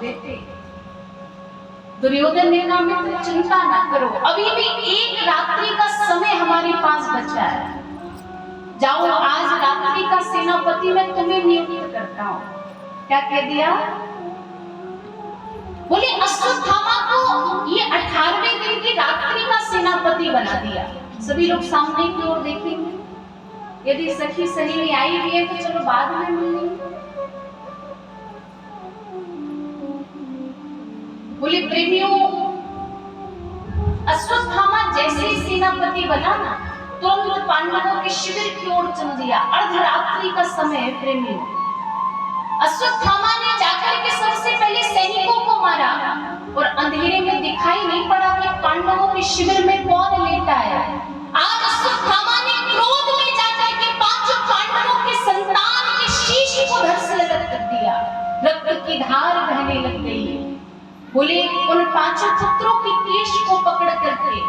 देते। दुर्योधन ने कहा मित्र चिंता ना करो, अभी भी एक रात्रि का समय हमारे पास बचा है, जाओ आज रात्रि का सेनापति मैं तुम्हें नियुक्त करता हूं। क्या कह दिया? बोले अश्वत्थामा को ये 18वें दिन की रात्रि का सेनापति बना दिया। सभी लोग सामने की ओर देखेंगे, यदि सखी सहेली आई भी है तो चलो बाद में मिलेंगे। बोले प्रेमियों, अश्वत्थामा जैसे ही सेनापति बना ना, तुरंत पांडवों के शिविर की ओर चल दिया। अर्धरात्रि का समय है प्रेमियों। अश्वत्थामा ने जाकर के सबसे पहले सैनिकों को मारा और अंधेरे में दिखाई नहीं पड़ा कि पांडवों के शिविर में कौन लेटा है। आज अश्वत्थामा ने क्रोध में जाकर के 5 पांडवों के संतान के शीश को धड़ से अलग कर दिया। रक्त की धार बहने लग गई। बोले उन 5 पुत्रों के केश को पकड़ करके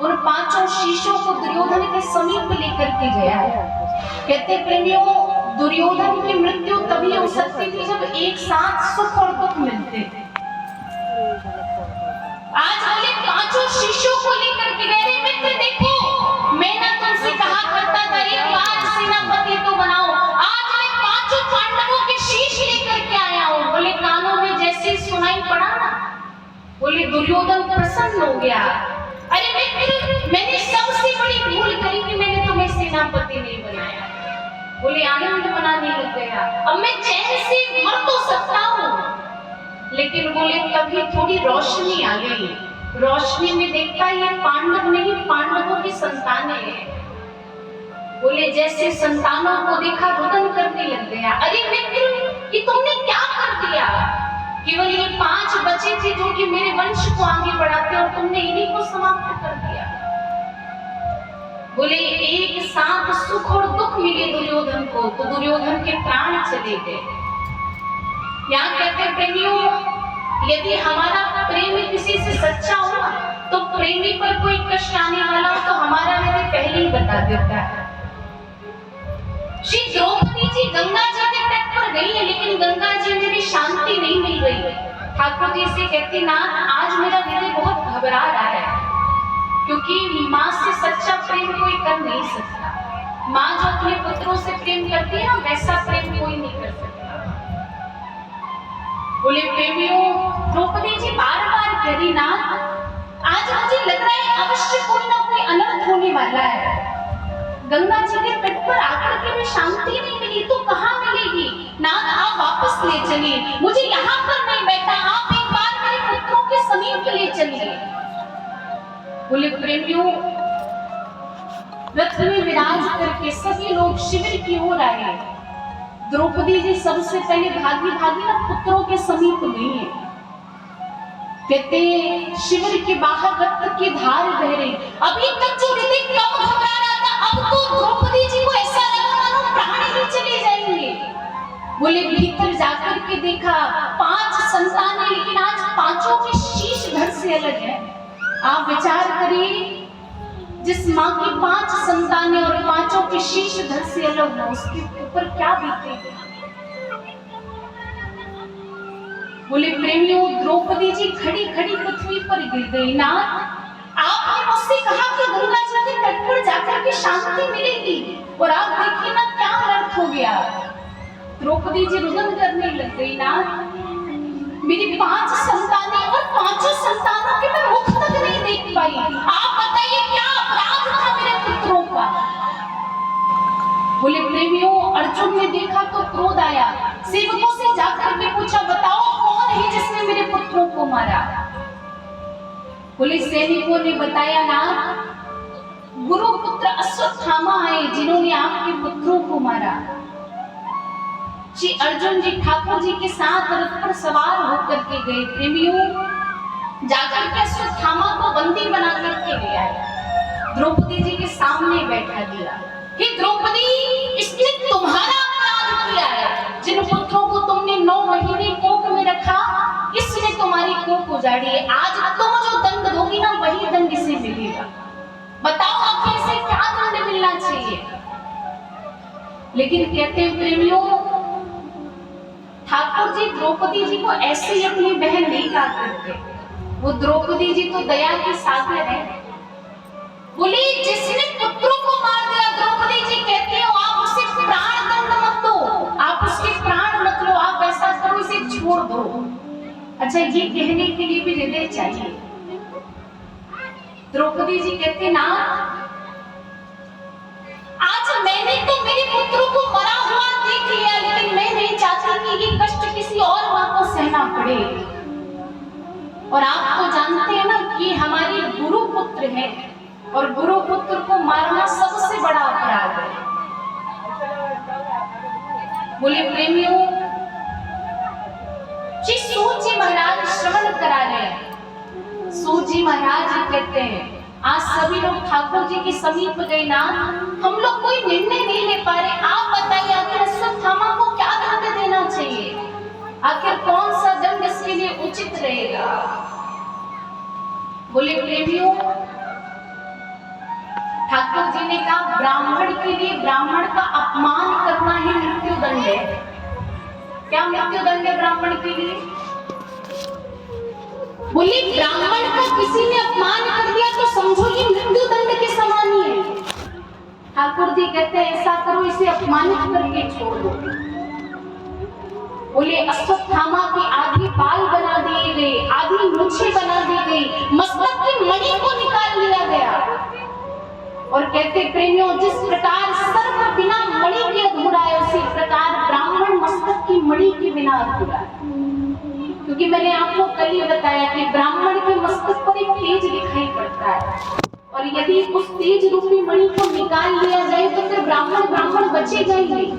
उन 5 शीशों को दुर्योधन के समीप लेकर के गया। कहते प्रेमियों, दुर्योधन की मृत्यु तभी हो सकती थी जब एक साथ सुख और दुख मिलते थे। आज बोले 5 शीशों को लेकर के गए। मित्र देखो, मैं ना तुमसे कहा करता था एक बार सेनापति तो बनाओ, आज मैं 5 पांडवों के शीश लेकर के आया हूं। बोले कानों में जैसे सुनाई पड़ा ना, बोले दुर्योधन प्रसन्न हो गया। अरे मित्र, मैंने सबसे बड़ी भूल करी कि मैंने तुम्हें सेनापति नहीं बनाया। बोले आनंद मनाने लग गया, अब मैं चैन से मर तो सकता हूं। लेकिन बोले तभी थोड़ी रोशनी आ गई। रोशनी में देखता ये पांडव नहीं, पांडवों की संतानें हैं। बोले जैसे संतानों को देखा रुदन करने लग गया। अरे मित्र, ये तुमने क्या कर दिया? केवल ये 5 बचे थे जो कि मेरे वंश को आगे बढ़ाते और तुमने इन्हीं को समाप्त कर दिया। बोले एक साथ सुख और दुख मिले दुर्योधन को, तो दुर्योधन के प्राण चले गए। यहाँ कहते प्रेमियों, यदि हमारा प्रेम किसी से सच्चा हो तो प्रेमी पर कोई कष्ट आने वाला हो तो हमारा हृदय पहले ही बता देता है। श्री द्रौपदी जी गंगा जी के तट पर गई है, लेकिन गंगा जी में भी शांति नहीं मिल रही है। ठाकुर जी से कहती नाथ, आज मेरा हृदय बहुत घबरा रहा है, क्योंकि माँ से सच्चा प्रेम कोई कर नहीं सकता। माँ जो अपने पुत्रों से प्रेम करती है ना, वैसा प्रेम कोई नहीं कर सकता। बोले प्रेमियों, द्रौपदी जी बार बार कह रही नाथ, आज मुझे लग रहा है अवश्य कोई ना कोई अनर्थ होने वाला है। गंगा जी के तट पर आकर के भी शांति नहीं मिली तो कहाँ मिलेगी? नाथ आप वापस ले चलिए, मुझे यहाँ पर नहीं बैठा, आप एक बार मेरे पुत्रों के समीप ले चलिए। बोले प्रेमियों, रथ में विराज करके सभी लोग शिविर की ओर आए। द्रौपदी जी सबसे पहले भागी भागी ना पुत्रों के समीप गई है। कहते शिविर के बाहर रक्त की धार बह रही। अभी तक जो हृदय कम घबरा रहा था, अब तो द्रौपदी जी को ऐसा लगा मानो प्राण ही चले जाएंगे। बोले भीतर जाकर के देखा 5 संतानें, लेकिन आज 5 के शीश धड़ से अलग है। आप विचार करिए, जिस माँ की 5 संतानें और 5 के शीश धड़ से अलग हो, उसके ऊपर क्या बीतेगी। बोले प्रेमियों, द्रौपदी जी खड़ी खड़ी पृथ्वी पर गिर गई। नाथ आपने मुझसे कहा कि गंगा जी के तट पर जाकर के शांति मिलेगी, और आप देखिए ना क्या अर्थ हो गया। द्रौपदी जी रुदन करने लग गई। नाथ मेरी 5 संतानें और 5 संतानों के मैं मुख तक नहीं देख पाई। आप बताइए क्या अपराध था मेरे पुत्रों का। बोले प्रेमियों, अर्जुन ने देखा तो क्रोध आया। सेवकों से जाकर के पूछा बताओ कौन है जिसने मेरे पुत्रों को मारा। बोले सैनिकों ने बताया ना, गुरुपुत्र अश्वत्थामा आए जिन्होंने आपके पुत्रों को मारा। श्री अर्जुन जी ठाकुर जी के साथ रथ पर सवार होकर के गए। प्रेमियों, जाकर के अश्वत्थामा को बंदी बना करके ले आए, द्रौपदी जी के सामने बैठा दिया। हे द्रौपदी, इसने तुम्हारा अपराध किया है। जिन पुत्रों को तुमने 9 महीने कोख में रखा, इसने तुम्हारी कोख उजाड़ी है। आज तुम जो दंड दोगी ना, वही दंड इसे मिलेगा। बताओ आप इसे क्या दंड मिलना चाहिए। लेकिन कहते हैं प्रेमियों, ठाकुर ठाकुर जी द्रौपदी जी को ऐसे ही अपनी बहन नहीं कहा करते। वो द्रौपदी जी तो दया की सागर है। बोली जिसने पुत्रों को मार दिया, द्रौपदी जी कहती हो आप उसे प्राण दंड मत दो, आप उसके प्राण मत लो, आप ऐसा करो इसे छोड़ दो। अच्छा, ये कहने के लिए भी हृदय चाहिए। द्रौपदी जी कहते ना, आज मैंने तो मेरे पुत्रों को मरा हुआ देख लिया, लेकिन मैं नहीं चाहती कि ये कष्ट किसी और मां को सहना पड़े। और आप तो जानते हैं ना कि हमारे गुरु पुत्र हैं और गुरु पुत्र को मारना सबसे बड़ा अपराध है। बोले प्रेमियों, श्री सूत जी महाराज श्रवण करा रहे हैं। सूत जी महाराज कहते हैं आज सभी लोग ठाकुर जी के समीप गए ना, हम लोग कोई निर्णय नहीं ले पा रहे। आप बताइए आखिर अश्वत्थामा को क्या दंड देना चाहिए, आखिर कौन सा दंड इसके लिए उचित रहेगा। बोले प्रेमियों, ठाकुर जी ने कहा ब्राह्मण के लिए ब्राह्मण का अपमान करना ही मृत्यु दंड है। क्या मृत्यु दंड है ब्राह्मण के लिए? बोली ब्राह्मण का किसी ने अपमान कर दिया तो समझो ये मृत्यु दंड के समान ही है। ठाकुर जी कहते हैं ऐसा करो इसे अपमानित करके छोड़ दो। बोले अश्वत्थामा के आधी बाल बना दिए गए, आधी मूछें बना दी गई, मस्तक की मणि को निकाल लिया गया। और कहते प्रेमियों, जिस प्रकार सर्प बिना मणि के अधूरा है, उसी प्रकार ब्राह्मण मस्तक की मणि के बिना अधूरा है। क्योंकि मैंने आपको कल ही बताया कि ब्राह्मण के मस्तक पर एक तेज दिखाई पड़ता है, और यदि उस तेज रूपी मणि को निकाल लिया जाए तो फिर ब्राह्मण बचेगा ही नहीं।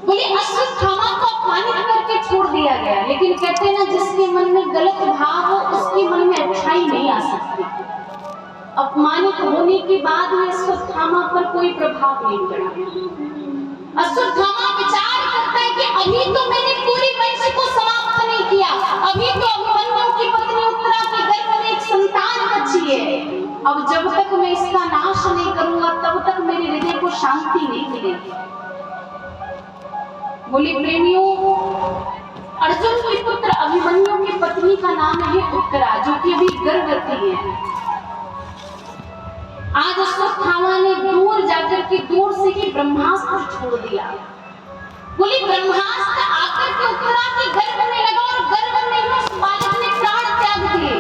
बोले अश्वत्थामा को अपमानित करके छोड़ दिया गया, लेकिन कहते हैं ना जिसके मन में गलत भाव हो उसके मन में अच्छाई नहीं आ सकती। अपमानित होने के बाद में अश्वत्थामा पर कोई प्रभाव नहीं पड़ा। अश्वत्थामा विचार करता है कि अभी तो मैंने पूरी वंश को समाप्त नहीं किया, अभी तो अभिमन्यु की पत्नी उत्तरा के गर्भ में एक संतान बची है। अब जब तक मैं इसका नाश नहीं करूंगा तब तक मेरे हृदय को शांति नहीं मिलेगी। बोले प्रेमियों, अर्जुन के पुत्र अभिमन्यु की पत्नी का नाम है उत्तरा, जो कि अभी गर्भवती है। आज अश्वत्थामा ने दूर जाकर के दूर से ही ब्रह्मास्त्र छोड़ दिया। बोली ब्रह्मास्त्र आकर के उत्तरा के गर्भ में लगा और गर्भ में उस बालक ने प्राण त्याग दिए।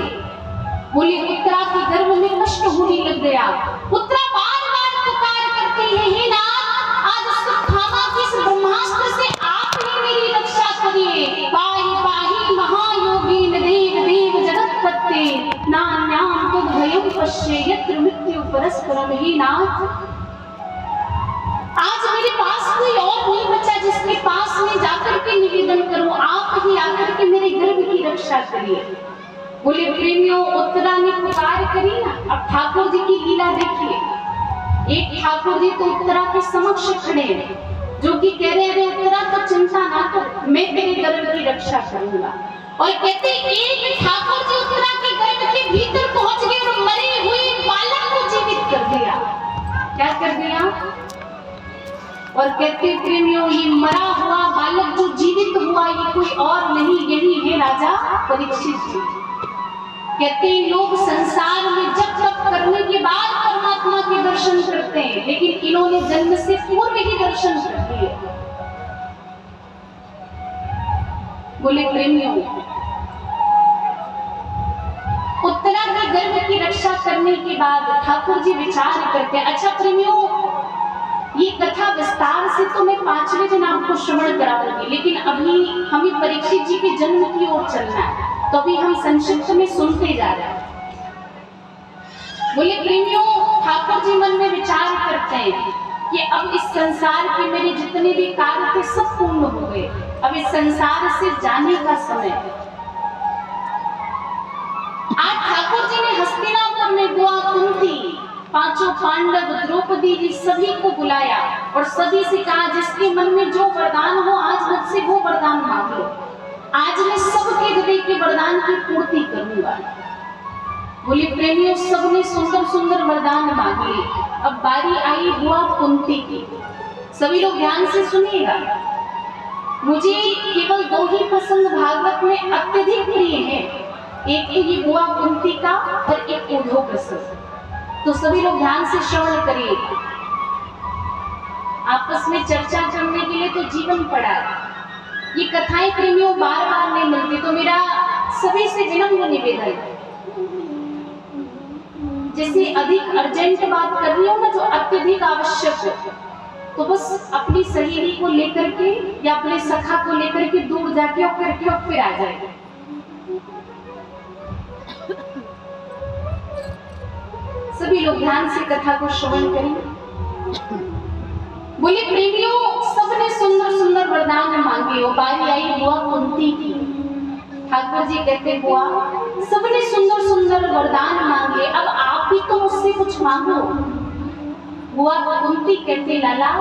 बोली उत्तरा के गर्भ में कष्ट होने लग गया। उत्तरा बार-बार पुकार करती है, हे नाथ, आज अश्वत्थामा के इस ब्रह्मास्त्र से आप ही मेरी रक्षा करिए। पाहि पाहि महायोगीन देव देव जगत्पते नान्यां तुद भयं पश्ये यत्र मृत्यु परस्परम। ही नाथ, आज मेरे पास कोई और नहीं बचा जिसके पास में जाकर के निवेदन करूं, आप ही आकर के मेरे गर्भ की रक्षा करिए। बोले प्रेमियों, उत्तरा ने पुकार करी ना। अब ठाकुर जी की लीला देखिए। एक ठाकुर जी तो उत्तरा के समक्ष खड़े हैं, जो कि कह रहे हैं उत्तरा तो चिंता ना कर, मैं तेरे गर्भ की रक्षा करूंगा। और कहते एक ठाकुर जी उत्तरा के गर्भ के भीतर पहुंच गए और मरे हुए बालक को जीवित कर दिया। क्या कर दिया? और कहते प्रेमियों, ये मरा हुआ बालक जो जीवित हुआ ये कोई और नहीं, यही है राजा परीक्षित जी। कहते लोग संसार में जब तप करने के बाद परमात्मा के दर्शन करते हैं, लेकिन इन्होंने जन्म से पूर्व ही दर्शन कर दिए। बोले प्रेमियों, उत्तरा के गर्भ की रक्षा करने के बाद ठाकुर जी विचार करते हैं, अच्छा प्रेमियों, ये कथा विस्तार से तो मैं 5वें दिन आपको श्रवण कराऊंगी, लेकिन अभी हमें परीक्षित जी के जन्म की ओर चलना है, तो अभी हम संक्षिप्त में सुनते जा रहे हैं। बोले प्रेमियों, ठाकुर जी मन में विचार करते हैं कि अब इस संसार के मेरे जितने भी कार्य थे सब पूर्ण हो गए, अब इस संसार से जाने का समय है। आज ठाकुर जी ने हस्तिनापुर में बुआ कुंती, पांचों पांडव, द्रौपदी जी सभी को बुलाया और सभी से कहा जिसके मन में जो वरदान हो आज मुझसे वो वरदान मांग लो, आज मैं सबके हृदय के वरदान की पूर्ति करूंगा। बोले प्रेमियों, सबने सुंदर सुंदर वरदान मांगे। अब बारी आई बुआ कुंती की। सभी लोग ध्यान से सुनिएगा। मुझे केवल दो ही प्रसंग भागवत में अत्यधिक प्रिय है, एक तो ये बुआ कुंती का और एक उद्धव प्रसंग। तो सभी लोग ध्यान से श्रवण करिए। आपस में चर्चा करने के लिए तो जीवन पड़ा है। ये कथाएं प्रेमियों बार बार नहीं मिलती, तो मेरा सभी से विनम्र निवेदन है, जैसे अधिक अर्जेंट बात कर रही हो ना, जो अत्यधिक आवश्यक हो, तो बस अपनी सहेली को लेकर के या अपने सखा को लेकर के दूर जाके और करके और फिर आ जाएगा। सभी लोग ध्यान से कथा को श्रवण करें। बोले प्रेमियों, सबने सुंदर सुंदर वरदान मांगे हो, बारी आई बुआ कुंती की। ठाकुर जी कहते बुआ, सबने सुंदर सुंदर वरदान मांगे, अब आप भी तो मुझसे कुछ मांगो। बुआ कुंती कहते लाला,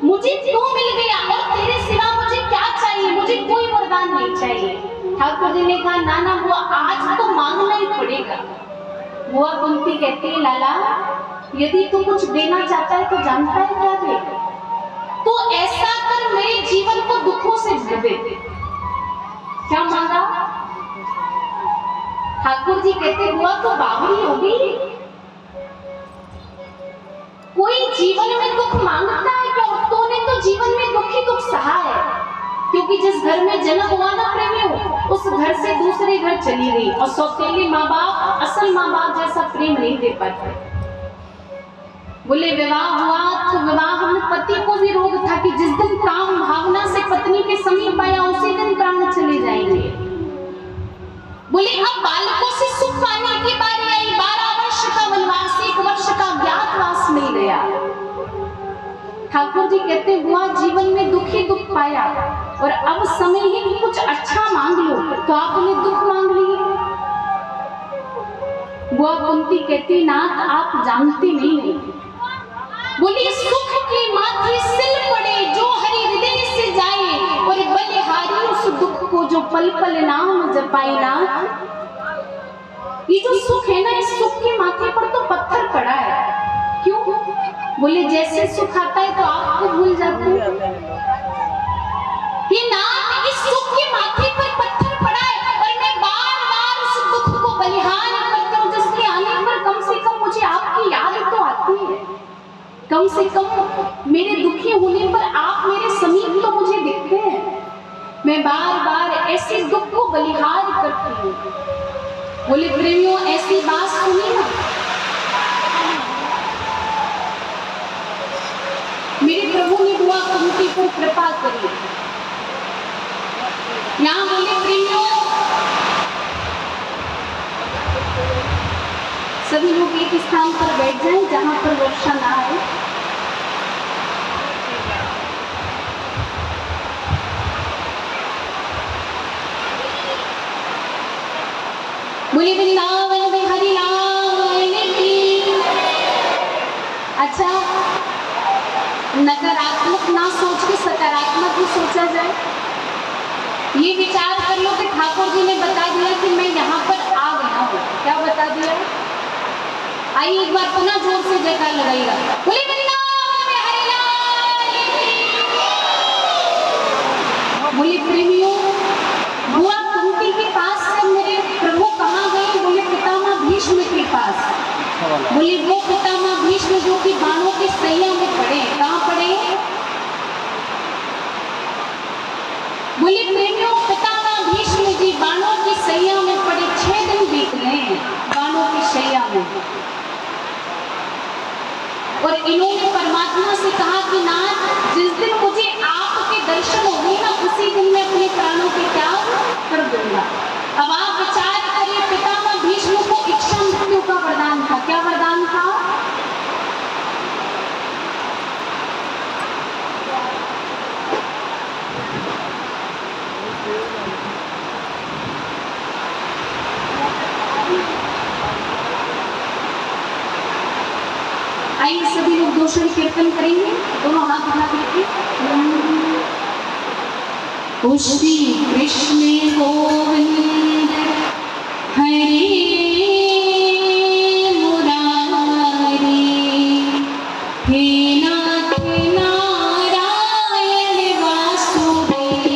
मुझे क्यों मिल गया और तेरे सिवा मुझे क्या चाहिए, मुझे कोई वरदान नहीं चाहिए। ठाकुर जी ने कहा ना ना बुआ, आज तो मांगना ही पड़ेगा। बुआ कुंती कहती लाला, यदि तू कुछ देना चाहता है तो जानता है क्या दे, तो ऐसा कर मेरे जीवन को दुखों से भर दे। क्या मांगा? ठाकुर जी कहते बुआ तो बावरी होगी, कोई जीवन में दुख मांगता है क्या? तूने तो जीवन में दुख ही दुख सहा है, क्योंकि जिस घर में जन्म हुआ ना प्रेमियों, उस घर से दूसरे घर चली गई, और सौतेले माँ बाप असल माँ बाप जैसा प्रेम नहीं दे पाते। बोले विवाह हुआ तो विवाह में पति को भी रोग था कि जिस दिन काम भावना से पत्नी के समीप आया उसी दिन प्राण चले जाएंगे। बोले अब बालकों से सुख पाने की बारी आई, 12 वर्ष का वनवास, 1 वर्ष का ज्ञातवास मिल गया। ठाकुर जी कहते बुआ जीवन में दुख ही दुख पाया, और अब समय है कि कुछ अच्छा मांग लो, तो आपने दुख मांग लिए। बुआ कुंती कहती नाथ आप जानते नहीं, बोली सुख के माथे सिल पड़े जो हरि हृदय से जाए, और बलिहारी उस दुख को जो पल पल नाम जपाई ना। ये जो सुख है ना, इस सुख के माथे पर तो पत्थर पड़ा है। क्यों? बोले जैसे सुख आता है तो आपको भूल जाते हैं। ये नाम इस सुख के माथे पर पत्थर पड़ा है, और मैं बार बार उस दुख को बलिहान करती हूँ, जिसके आने पर कम से कम मुझे आपकी याद तो आती है। कम से कम मेरे दुखी होने पर आप मेरे समीप तो मुझे दिखते हैं। मैं बार बार ऐसे दुख को बलिहार करती हूँ। बोले प्रेमियों ऐसी बात सुनी ना, मेरे प्रभु ने बुआ कुंती को कृपा करी। यहाँ बोले प्रेमियों, सभी लोग एक स्थान पर बैठ जाएं जहां पर वर्षा ना आए। बोले वृंदावन में हरि लाल की। अच्छा, नकारात्मक ना सोच के सकारात्मक भी सोचा जाए। ये विचार कर लो कि ठाकुर जी ने बता दिया कि मैं यहाँ पर आ गया हूँ। क्या बता दिया? आइए एक बार पुनः जोर से जयकार लगाइएगा। बोले वृंदावन में हरि लाल की। बोले प्रेमियों, बुआ कुंती के पास से मेरे प्रभु कहाँ गए? बोले पितामह भीष्म के पास। बोले वो पितामह भीष्म जो कि बाणों के सैया में पड़े। कहाँ पड़े? बोले प्रेमियों, पितामह भीष्म जी बाणों की सैया में पड़े। 6 दिन बीत गए बाणों की सैया में, और इन्होंने परमात्मा से कहा कि नाथ जिस दिन मुझे आपके दर्शन होंगे ना, उसी दिन मैं अपने प्राणों के त्याग कर दूंगा। अब आप विचार करिए, पितामह भीष्म को इच्छा मृत्यु का वरदान था। क्या वरदान था? आइए सभी लोग दूसरे कीर्तन करेंगे, दोनों हाथ उठा करके। श्री कृष्ण गोविंद हरे मुरारी, हे नाथ नारायण वासुदेव।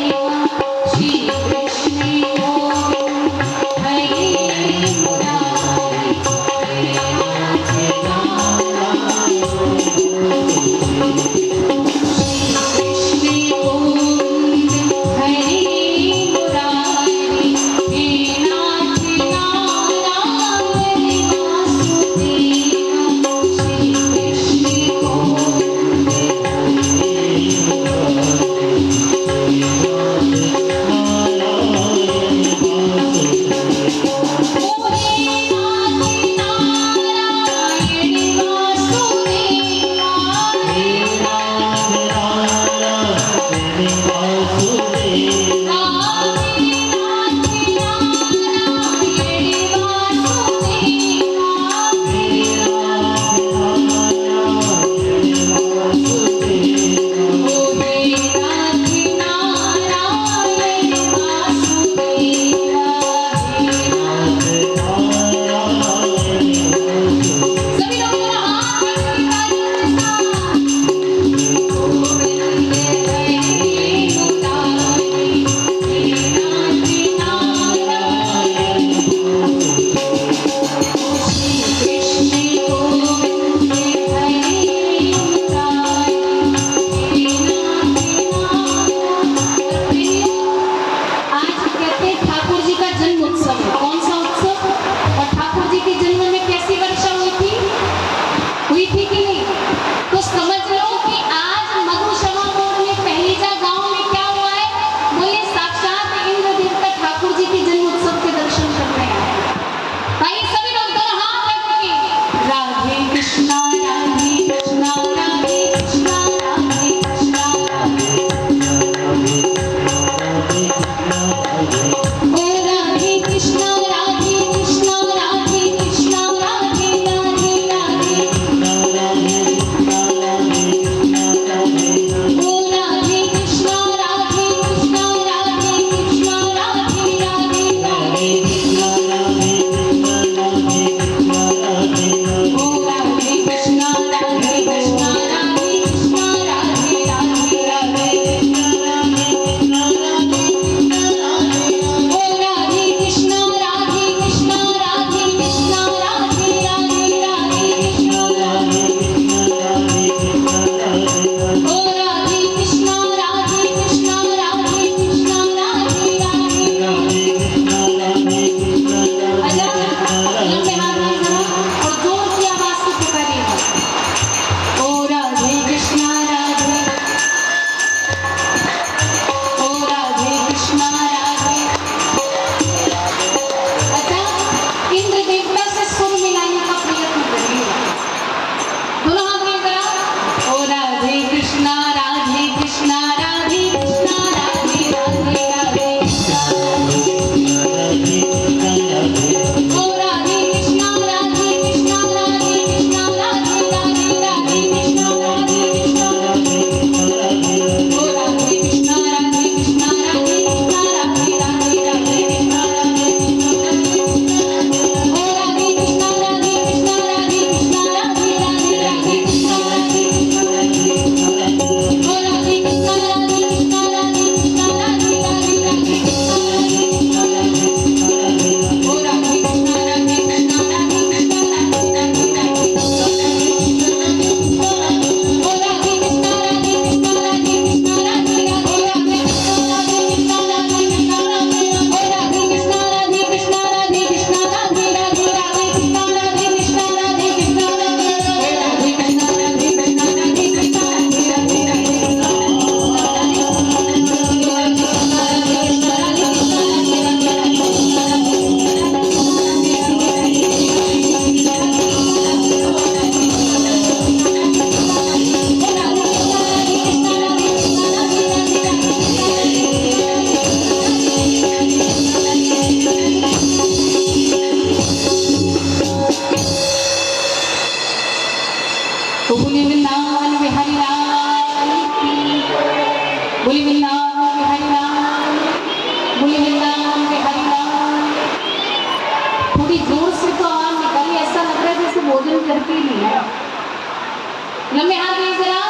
लंबे हाथ में जरा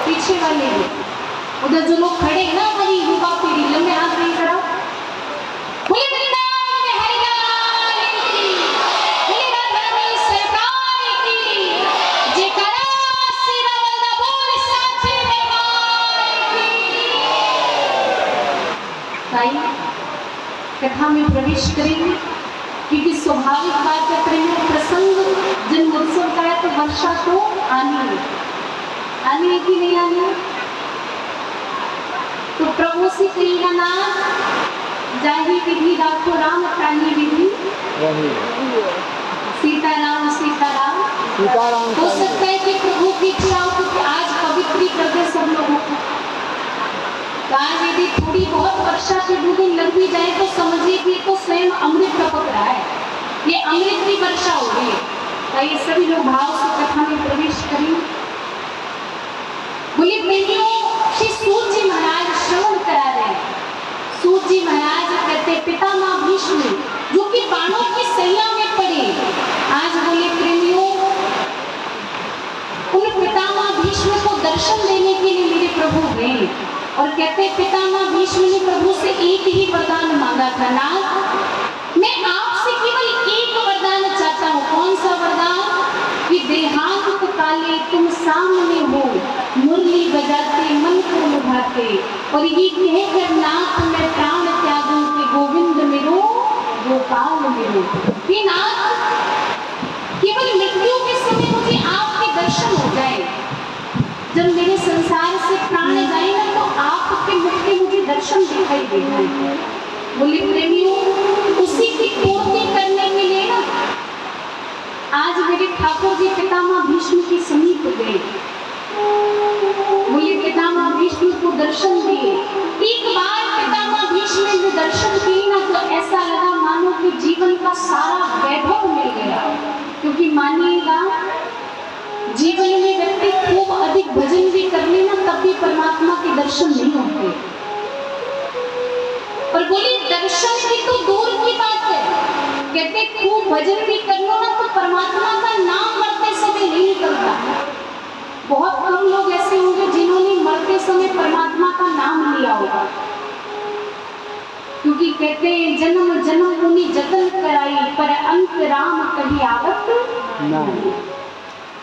पीछे वाले उधर जो लोग खड़े हैं ना हमारी युवा पीढ़ी, लंबे हाथ में जरा कथा में प्रवेश करेंगे क्योंकि स्वाभाविक बात कर रहे हैं, प्रसंग जन्मोत्सव का है तो वर्षा तो आनी है कि नहीं आनी है। तो प्रभु से कहेगा ना जाहि विधि राखो राम प्राणी विधि, सीताराम सीताराम हो सकता है कि प्रभु की इच्छा हो तो आज पवित्री कर दे सब लोगों को। आज यदि थोड़ी बहुत वर्षा की बूंदें लग भी जाए तो समझिए कि तो स्वयं अमृत टपक रहा है, ये अमृत की वर्षा हो रही है। आइए सभी लोग भाव से कथा में प्रवेश करें। बोले प्रेमियों, श्री सूत जी महाराज श्रवण करा रहे हैं। सूत जी महाराज कहते पितामह भीष्म जो कि बाणों की सैया में पड़े। आज बोले प्रेमियों, उन पितामह भीष्म को दर्शन देने के लिए मेरे प्रभु गए और कहते पितामह भीष्म ने प्रभु से एक ही वरदान मांगा था, नाथ मैं आपसे केवल एक वरदान चाहता हूँ। कौन सा वरदान? कि देहांत काले तुम सामने हो, मुरली बजाते मन को लुभाते, और ये कहकर नाथ मैं प्राण त्यागूं कि गोविंद मेरो गोपाल मेरो। कि नाथ केवल मृत्यु के समय मुझे आपके दर्शन हो जाए, जब मेरे संसार से प्राण जाए ना तो आपके मुख के मुझे दर्शन दिखाई दे जाए। बोले प्रेमियों, उसी की पूर्ति करने के लिए ना आज मेरे ठाकुर जी पितामह भीष्म के समीप गए। बोले पितामह भीष्म को दर्शन दिए। एक बार पितामह भीष्म ने दर्शन किए ना तो ऐसा लगा मानो कि जीवन का सारा वैभव मिल गया। क्योंकि मानिएगा जीवन में व्यक्ति खूब अधिक भजन भी कर ले ना तब भी परमात्मा के दर्शन नहीं होते। और बोले दर्शन की तो दूर की बात है, कहते खूब भजन भी कर लो ना तो परमात्मा का नाम मरते समय नहीं निकलता। बहुत कम लोग ऐसे होंगे जिन्होंने मरते समय परमात्मा का नाम लिया होगा। क्योंकि कहते हैं जन्म जन्म मुनि जतन कराई पर अंत राम कभी आवत नहीं।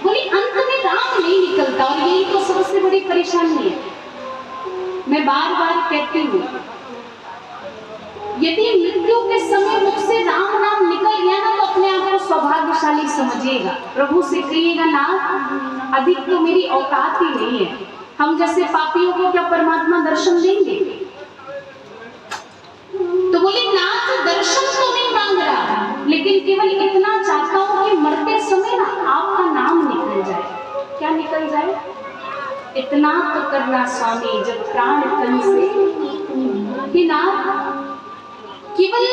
बोले अंत में राम नहीं निकलता और यही तो सबसे बड़ी परेशानी है। मैं बार बार कहती हूँ यदि मृत्यु के समय मुख से राम नाम निकल गया ना तो अपने आप को सौभाग्यशाली समझिएगा। प्रभु से कहिएगा नाथ अधिक तो मेरी औकात ही नहीं है, हम जैसे पापियों को क्या परमात्मा दर्शन देंगे? तो बोले नाथ दर्शन तो नहीं मांग रहा, लेकिन केवल इतना चाहता हूँ कि मरते समय ना आपका नाम निकल जाए। क्या निकल जाए? इतना तो करना स्वामी जब प्राण तन से कि नाथ केवल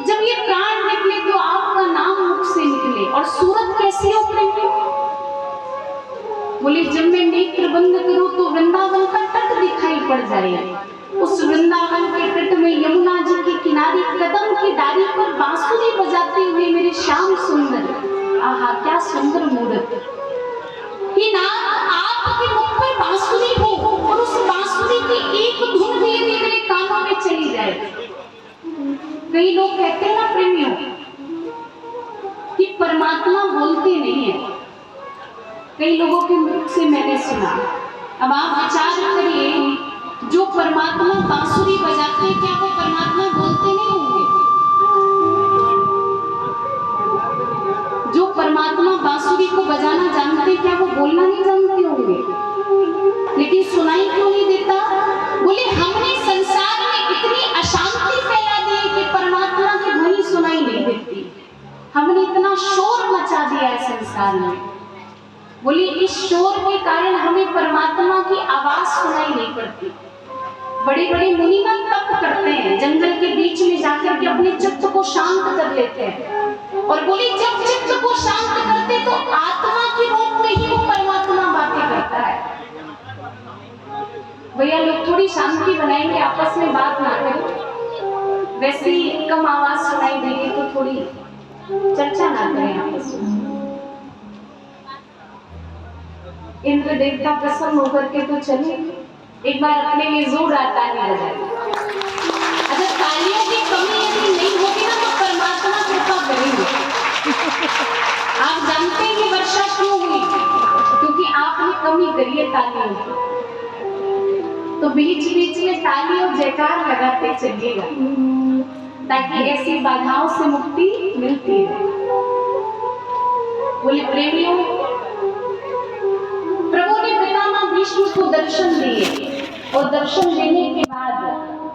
जब ये प्राण निकले तो आपका नाम मुख से निकले। और सूरत कैसी हो प्रेमी? बोले जब मैं नेत्र बंद करूं तो वृंदावन का तट दिखाई पड़ जाए। उस वृंदावन के तट में यमुना जी के किनारे कदम की डाली पर बांसुरी बजाते हुए मेरे श्याम सुंदर, आहा क्या सुंदर मूर्त। कि नाथ आपके मुख पर बांसुरी हो और उस बांसुरी की एक धुन भी यदि मेरे कानों में चली जाए। कई लोग कहते हैं ना प्रेमियों कि परमात्मा बोलते नहीं है। कई लोगों के मुख से मैंने सुना। अब आप विचार करिए, जो परमात्मा बांसुरी बजाते हैं क्या वो परमात्मा बोलते नहीं होंगे? जो परमात्मा बांसुरी को बजाना जानते क्या वो बोलना नहीं जानते होंगे? लेकिन सुनाई क्यों नहीं देता? बोले हमने संसार में इतनी अशांति फैला दी कि परमात्मा की ध्वनि सुनाई नहीं देती। हमने इतना शोर मचा दिया है संसार में। बोले इस शोर के कारण हमें परमात्मा की आवाज सुनाई नहीं पड़ती। बड़े बड़े मुनिमान तप करते हैं, जंगल के बीच में जाकर के अपने चित्त को शांत कर लेते हैं। और बोले जब चित्त को शांत करते तो आत्मा की रूप में ही वो परमात्मा बातें करता है। भैया लोग थोड़ी शांति बनाएंगे, आपस में बात ना करें। वैसे ही कम आवाज सुनाई देगी तो थोड़ी चर्चा ना करें आपस में। इंद्र देवता प्रसन्न होकर के तो चले, एक बार अपने लिए जोरदार ताली बजाएं। अगर तालियों की कमी यदि नहीं होगी ना तो परमात्मा कृपा करेंगे। आप जानते हैं कि वर्षा क्यों हुई? क्योंकि आपने कमी करी है तालियों की। तो बीच बीच में ताली और जयकार लगाते चलिएगा ताकि ऐसी बाधाओं से मुक्ति मिलती है। बोले प्रेमियों, प्रभु ने पितामह भीष्म को दर्शन दिए और दर्शन देने के